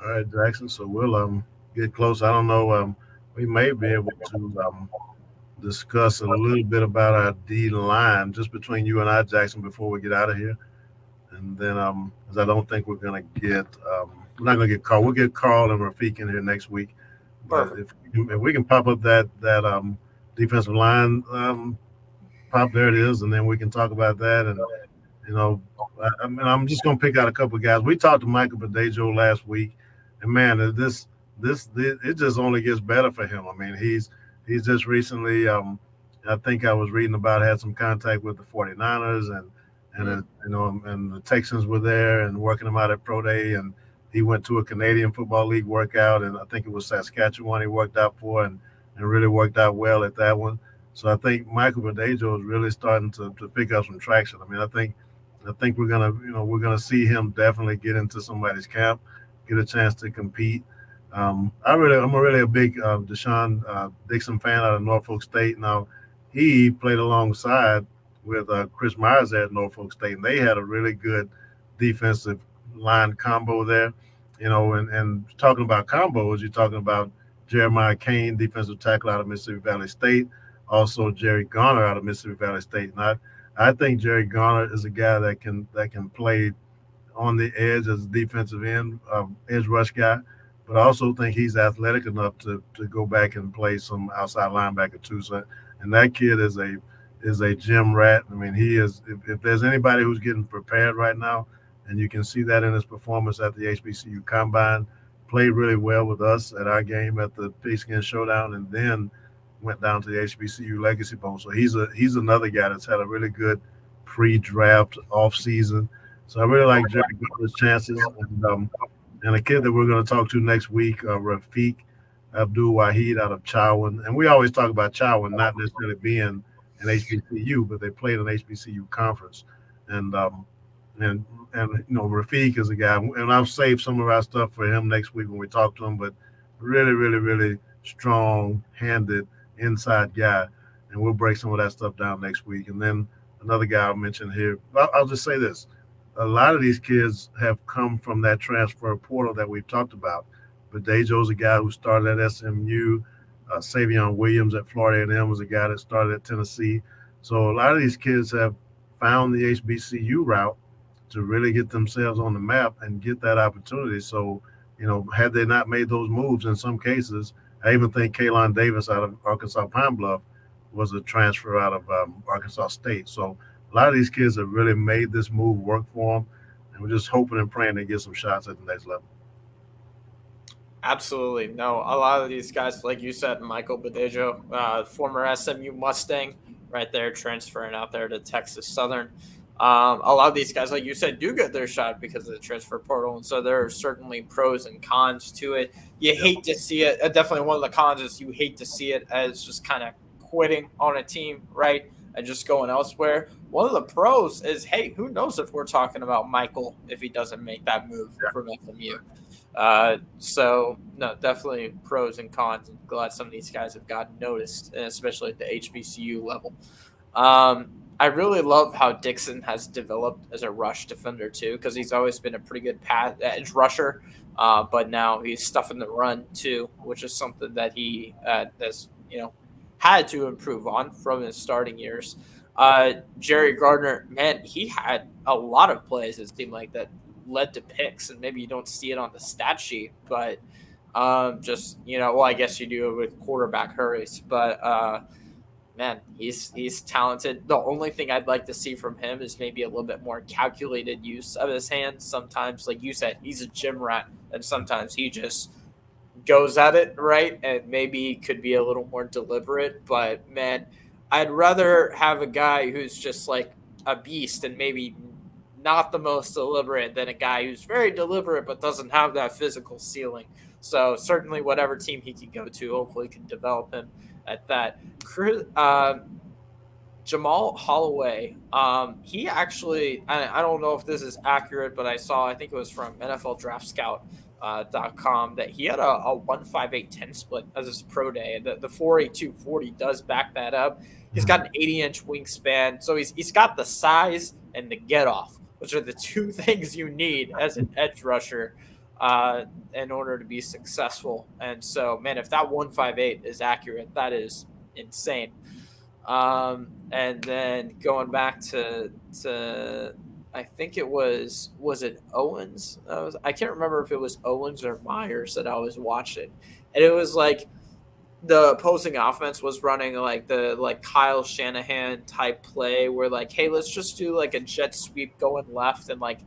All right, Jackson. So we'll get close. I don't know. We may be able to discuss a little bit about our D line just between you and I, Jackson, before we get out of here. And then, because I don't think we're gonna get, we're not gonna get Carl. We'll get Carl and Rafik in here next week. But Perfect. if we can pop up that defensive line, pop there it is, and then we can talk about that. And you know, I mean, I'm just gonna pick out a couple of guys. We talked to Michael Badejo last week, and man, this it just only gets better for him. I mean, he's just recently, I think I was reading about had some contact with the 49ers Mm. and the Texans were there and working him out at pro day, and he went to a Canadian Football League workout, and I think it was Saskatchewan he worked out for, and really worked out well at that one. So I think Michael Badejo is really starting to pick up some traction. I mean, I think we're gonna see him definitely get into somebody's camp, get a chance to compete. I'm a really a big Deshaun Dixon fan out of Norfolk State. Now, he played alongside with Chris Myers there at Norfolk State, and they had a really good defensive line combo there. And talking about combos, you're talking about Jeremiah Kane, defensive tackle out of Mississippi Valley State, also Jerry Garner out of Mississippi Valley State. And I think Jerry Garner is a guy that can play on the edge as a defensive end, edge rush guy, but I also think he's athletic enough to go back and play some outside linebacker too. So, and that kid is a gym rat. I mean, he is. If there's anybody who's getting prepared right now, and you can see that in his performance at the HBCU Combine, played really well with us at our game at the Pigskin Showdown, and then went down to the HBCU Legacy Bowl. So he's another guy that's had a really good pre-draft off season. So I really like Jerry Butler's chances, and a kid that we're going to talk to next week, Rafiq Abdul Wahid out of Chowan. And we always talk about Chowan not necessarily being an HBCU, but they played an HBCU conference. And and Rafiq is a guy, and I'll save some of our stuff for him next week when we talk to him. But really, really, really strong-handed inside guy, and we'll break some of that stuff down next week. And then another guy I'll mention here. I'll just say this: a lot of these kids have come from that transfer portal that we've talked about. But Dejo's a guy who started at SMU. Savion Williams at Florida A&M was a guy that started at Tennessee. So a lot of these kids have found the HBCU route to really get themselves on the map and get that opportunity. So, had they not made those moves in some cases, I even think Kalon Davis out of Arkansas Pine Bluff was a transfer out of Arkansas State. So a lot of these kids have really made this move work for them, and we're just hoping and praying they get some shots at the next level. Absolutely. No, a lot of these guys, like you said, Michael Badejo, former SMU Mustang, right there, transferring out there to Texas Southern. A lot of these guys, like you said, do get their shot because of the transfer portal. And so there are certainly pros and cons to it. You Yep. hate to see it. Definitely one of the cons is you hate to see it as just kind of quitting on a team, right? And just going elsewhere. One of the pros is, hey, who knows if we're talking about Michael if he doesn't make that move Yeah. from SMU. So no, definitely pros and cons. I'm glad some of these guys have gotten noticed, especially at the HBCU level. I really love how Dixon has developed as a rush defender too, because he's always been a pretty good pass edge rusher. But now he's stuffing the run too, which is something that he has had to improve on from his starting years. Jerry Gardner, man, he had a lot of plays. It seemed like that led to picks, and maybe you don't see it on the stat sheet, but just well, I guess you do it with quarterback hurries, but man, he's talented. The only thing I'd like to see from him is maybe a little bit more calculated use of his hands. Sometimes, like you said, he's a gym rat, and sometimes he just goes at it right, and maybe could be a little more deliberate. But man, I'd rather have a guy who's just like a beast and maybe not the most deliberate than a guy who's very deliberate but doesn't have that physical ceiling. So certainly, whatever team he can go to, hopefully, can develop him at that. Jamal Holloway, he actually, I don't know if this is accurate, but I think it was from NFL Draft Scout. .com that he had a 1.5810 split as his pro day. The 4.8240 does back that up. He's got an 80-inch wingspan, so he's got the size and the get off, which are the two things you need as an edge rusher. in order to be successful. And so, man, if that 158 is accurate, that is insane. And then going back to I think was it Owens? I can't remember if it was Owens or Myers that I was watching, and it was like the opposing offense was running like the like Kyle Shanahan type play where like, hey, let's just do like a jet sweep going left and like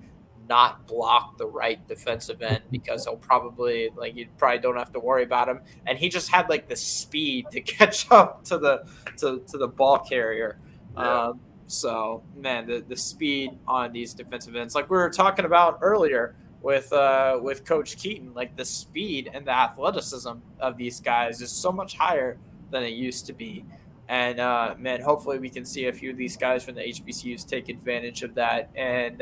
not block the right defensive end because he'll probably like you probably don't have to worry about him. And he just had like the speed to catch up to the ball carrier. Yeah. So man, the speed on these defensive ends, like we were talking about earlier, with Coach Keaton, like the speed and the athleticism of these guys is so much higher than it used to be. And man, hopefully we can see a few of these guys from the HBCUs take advantage of that. And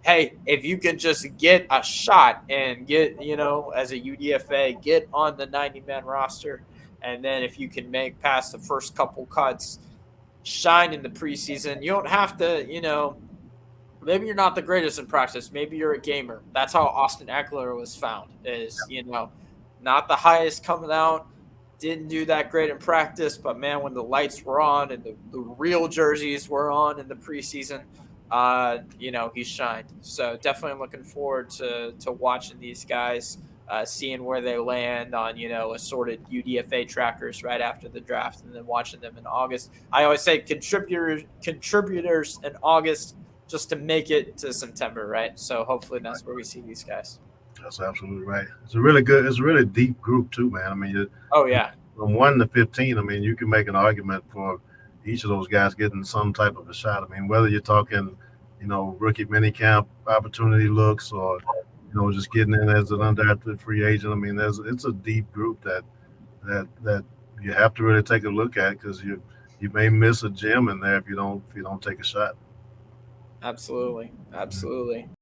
hey, if you can just get a shot and get, as a UDFA, get on the 90-man roster, and then if you can make past the first couple cuts, shine in the preseason. You don't have to, maybe you're not the greatest in practice. Maybe you're a gamer. That's how Austin Eckler was found. Is not the highest coming out, didn't do that great in practice, but man, when the lights were on and the real jerseys were on in the preseason, he shined. So definitely looking forward to watching these guys, seeing where they land on assorted UDFA trackers right after the draft, and then watching them in August. I always say contributors in August just to make it to September, right? So hopefully that's where we see these guys. That's absolutely right. It's a really good. It's a really deep group too, man. I mean, Oh yeah, from 1 to 15, I mean, you can make an argument for each of those guys getting some type of a shot. I mean, whether you're talking, rookie minicamp opportunity looks, or just getting in as an undrafted free agent. I mean, it's a deep group that you have to really take a look at, because you may miss a gem in there if you don't take a shot. absolutely, absolutely.